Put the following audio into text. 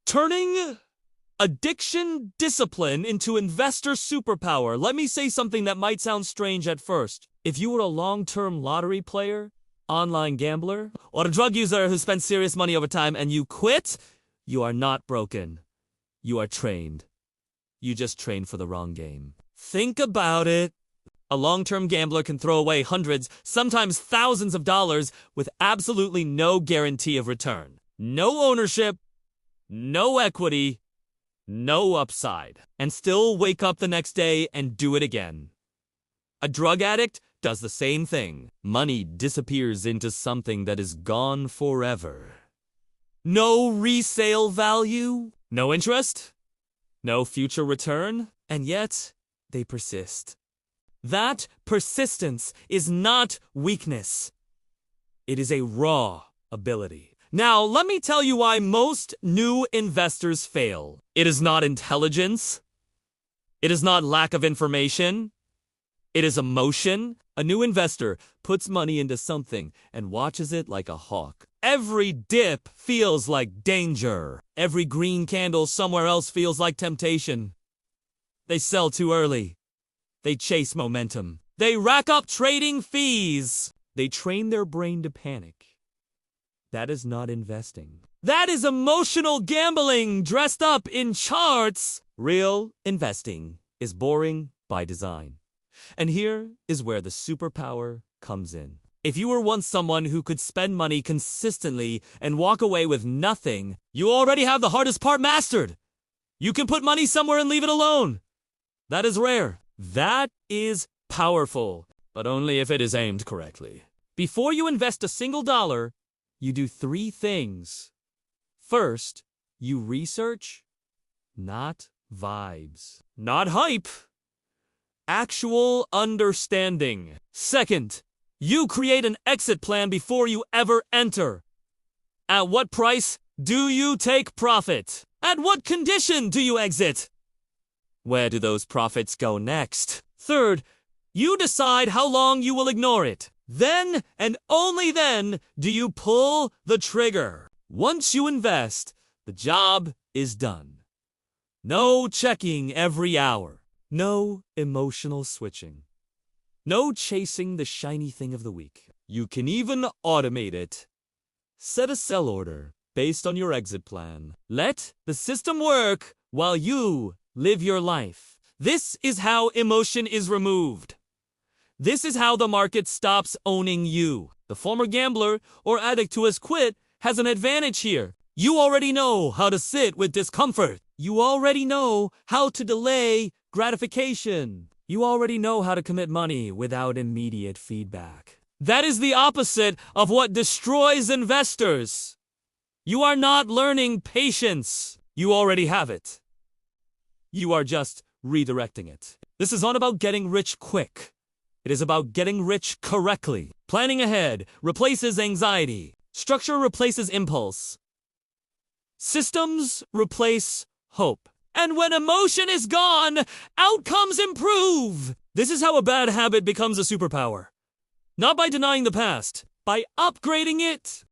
Turning addiction discipline into investor superpower. Let me say something that might sound strange at first. If you were a long-term lottery player, online gambler, or a drug user who spent serious money over time and you quit, you are not broken. You are trained. You just trained for the wrong game. Think about it. A long-term gambler can throw away hundreds, sometimes thousands of dollars with absolutely no guarantee of return. No ownership, no equity, no upside, and still wake up the next day and do it again. A drug addict does the same thing. Money disappears into something that is gone forever. No resale value, no interest, no future return, and yet they persist. That persistence is not weakness. It is a raw ability. Now, let me tell you why most new investors fail. It is not intelligence. It is not lack of information. It is emotion. A new investor puts money into something and watches it like a hawk. Every dip feels like danger. Every green candle somewhere else feels like temptation. They sell too early. They chase momentum. They rack up trading fees. They train their brain to panic. That is not investing. That is emotional gambling dressed up in charts. Real investing is boring by design. And here is where the superpower comes in. If you were once someone who could spend money consistently and walk away with nothing, you already have the hardest part mastered. You can put money somewhere and leave it alone. That is rare. That is powerful, but only if it is aimed correctly. Before you invest a single dollar, you do 3 things. First, you research, not vibes, not hype, actual understanding. Second, you create an exit plan before you ever enter. At what price do you take profit? At what condition do you exit? Where do those profits go next? Third, you decide how long you will ignore it. Then, and only then, do you pull the trigger. Once you invest, the job is done. No checking every hour. No emotional switching. No chasing the shiny thing of the week. You can even automate it. Set a sell order based on your exit plan. Let the system work while you live your life. This is how emotion is removed. This is how the market stops owning you. The former gambler or addict who has quit has an advantage here. You already know how to sit with discomfort. You already know how to delay gratification. You already know how to commit money without immediate feedback. That is the opposite of what destroys investors. You are not learning patience. You already have it. You are just redirecting it. This is not about getting rich quick. It is about getting rich correctly. Planning ahead replaces anxiety. Structure replaces impulse. Systems replace hope. And when emotion is gone, outcomes improve. This is how a bad habit becomes a superpower. Not by denying the past, by upgrading it.